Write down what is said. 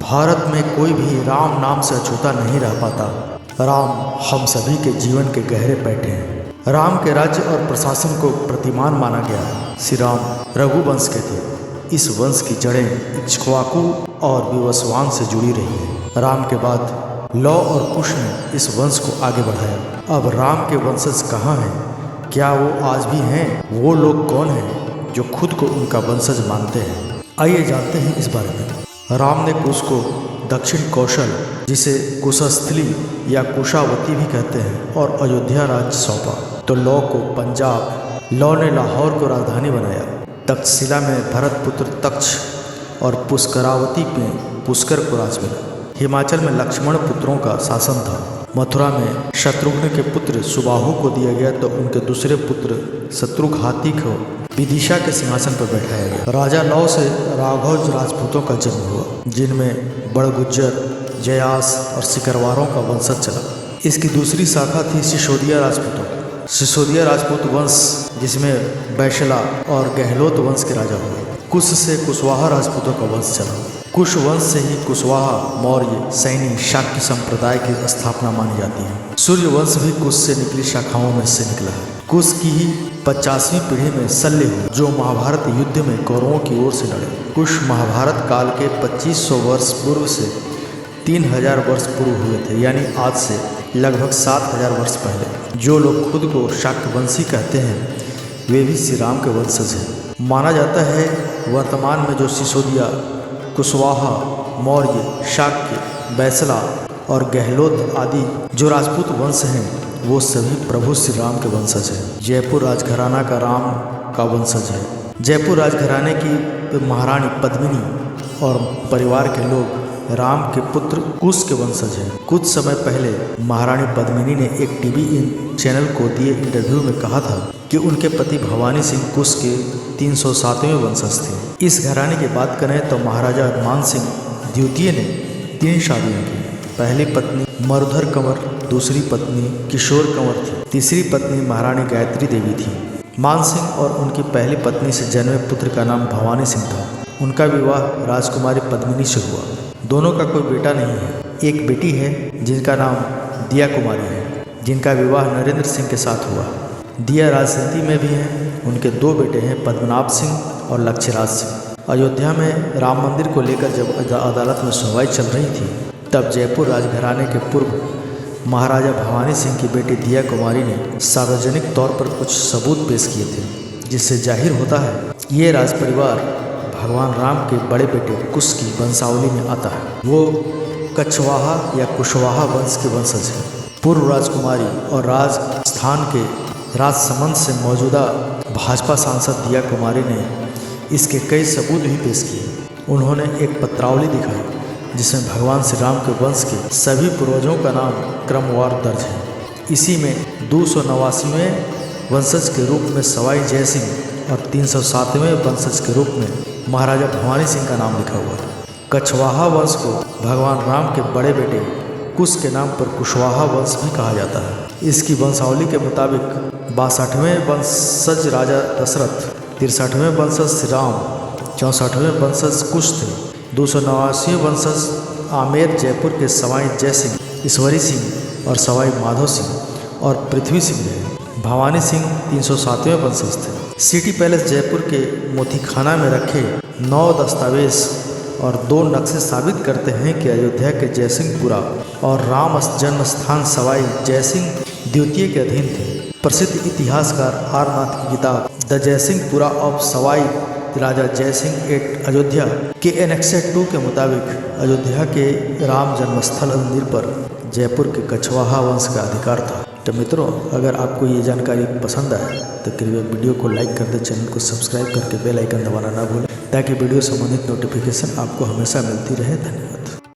भारत में कोई भी राम नाम से अछूता नहीं रह पाता। राम हम सभी के जीवन के गहरे पैठे हैं। राम के राज्य और प्रशासन को प्रतिमान माना गया है। श्री राम रघुवंश के थे। इस वंश की जड़ें इक्ष्वाकु और विवस्वान से जुड़ी रही हैं। राम के बाद लौ और कुश ने इस वंश को आगे बढ़ाया। अब राम के वंशज कहाँ हैं? क्या वो आज भी हैं? वो लोग कौन हैं जो खुद को उनका वंशज मानते हैं? आइए जानते हैं इस बारे में। राम ने कुश को दक्षिण कौशल, जिसे कुशस्थली या कुशावती भी कहते हैं, और अयोध्या राज्य सौंपा। तो लौ को पंजाब, लौ ने लाहौर को राजधानी बनाया। तक्षशिला में भरतपुत्र तक्ष और पुष्करावती में पुष्कर को राज मिला। हिमाचल में लक्ष्मण पुत्रों का शासन था। मथुरा में शत्रुघ्न के पुत्र सुबाहु को दिया गया, तो उनके दूसरे पुत्र शत्रुघाती को विदिशा के सिंहासन पर बैठाया गया। राजा लौ से राघव राजपूतों का जन्म हुआ, जिनमें बड़गुज्जर, जयास और सिकरवारों का वंशज चला। इसकी दूसरी शाखा थी सिसोदिया राजपूतों की। सिसोदिया राजपूत वंश, जिसमें बैशला और गहलोत वंश के राजा हुए। कुश से कुशवाहा राजपूतों का वंश चला। कुश वंश से ही कुशवाहा, मौर्य, सैनी, शाक्य संप्रदाय की स्थापना मानी जाती है। सूर्य वंश भी कुश से निकली शाखाओं में से निकला है। कुश की ही 50वीं पीढ़ी में शल्य हुए, जो महाभारत युद्ध में कौरवों की ओर से लड़े। कुश महाभारत काल के 2500 वर्ष पूर्व से 3000 वर्ष पूर्व हुए थे, यानी आज से लगभग 7000 वर्ष पहले। जो लोग खुद को शाक्यवंशी कहते हैं, वे भी श्री राम के वंशज हैं। माना जाता है वर्तमान में जो सिसोदिया, कुशवाहा, मौर्य, शाक्य, बैसला और गहलोत आदि जो राजपूत वंश हैं, वो सभी प्रभु श्री राम के वंशज हैं। जयपुर राजघराना का राम का वंशज है। जयपुर राजघराने की महारानी पद्मिनी और परिवार के लोग राम के पुत्र कुश के वंशज हैं। कुछ समय पहले महारानी पद्मिनी ने एक टीवी चैनल को दिए इंटरव्यू में कहा था कि उनके पति भवानी सिंह कुश के 307वें वंशज थे। इस घराने की बात करें तो महाराजा मान सिंह द्वितीय ने 3 शादियाँ की। पहली पत्नी मरुधर कंवर, दूसरी पत्नी किशोर कंवर थी, तीसरी पत्नी महारानी गायत्री देवी थी। मान सिंह और उनकी पहली पत्नी से जन्मे पुत्र का नाम भवानी सिंह था। उनका विवाह राजकुमारी पद्मिनी से हुआ। दोनों का कोई बेटा नहीं है। एक बेटी है जिनका नाम दिया कुमारी है, जिनका विवाह नरेंद्र सिंह के साथ हुआ। दिया राजनीति में भी हैं। उनके 2 बेटे हैं, पद्मनाभ सिंह और लक्ष्यराज सिंह। अयोध्या में राम मंदिर को लेकर जब अदालत में सुनवाई चल रही थी, तब जयपुर राजघराने के पूर्व महाराजा भवानी सिंह की बेटी दिया कुमारी ने सार्वजनिक तौर पर कुछ सबूत पेश किए थे, जिससे जाहिर होता है ये राज परिवार भगवान राम के बड़े बेटे कुश की वंशावली में आता है। वो कछवाहा या कुशवाहा वंश के वंशज हैं। पूर्व राजकुमारी और राजस्थान के राजसमंद से मौजूदा भाजपा सांसद दिया कुमारी ने इसके कई सबूत भी पेश किए। उन्होंने एक पत्रावली दिखाई, जिसमें भगवान श्री राम के वंश के सभी पूर्वजों का नाम क्रमवार दर्ज है। इसी में 289वें वंशज के रूप में सवाई जय सिंह और 307वें वंशज के रूप में महाराजा भवानी सिंह का नाम लिखा हुआ है। कछवाहा वंश को भगवान राम के बड़े बेटे कुश के नाम पर कुशवाहा वंश भी कहा जाता है। इसकी वंशावली के मुताबिक 62वें वंशज राजा दशरथ, 63वें वंशज श्री राम, 64वें वंशज कुश थे, 289वें वंशज आमेर जयपुर के सवाई जय सिंह, ईश्वरी सिंह और सवाई माधो सिंह और पृथ्वी सिंह रहे। भवानी सिंह 307वें वंशज थे। सिटी पैलेस जयपुर के मोतीखाना में रखे 9 दस्तावेज और 2 नक्शे साबित करते हैं कि अयोध्या के जयसिंहपुरा और राम जन्म स्थान सवाई जयसिंह द्वितीय के अधीन थे। प्रसिद्ध इतिहासकार आर नाथ की किताब the Jaisinghpura of Sawai Raja Jaisingh at Ayodhya के एनेक्सेट 2 के मुताबिक अयोध्या के राम जन्मस्थल मंदिर पर जयपुर के कछवाहा वंश का अधिकार था। तो मित्रों, अगर आपको ये जानकारी पसंद आए तो कृपया वीडियो को लाइक कर दें, चैनल को सब्सक्राइब करके बेल आइकन दबाना ना भूलें, ताकि वीडियो संबंधित नोटिफिकेशन आपको हमेशा मिलती रहे। धन्यवाद।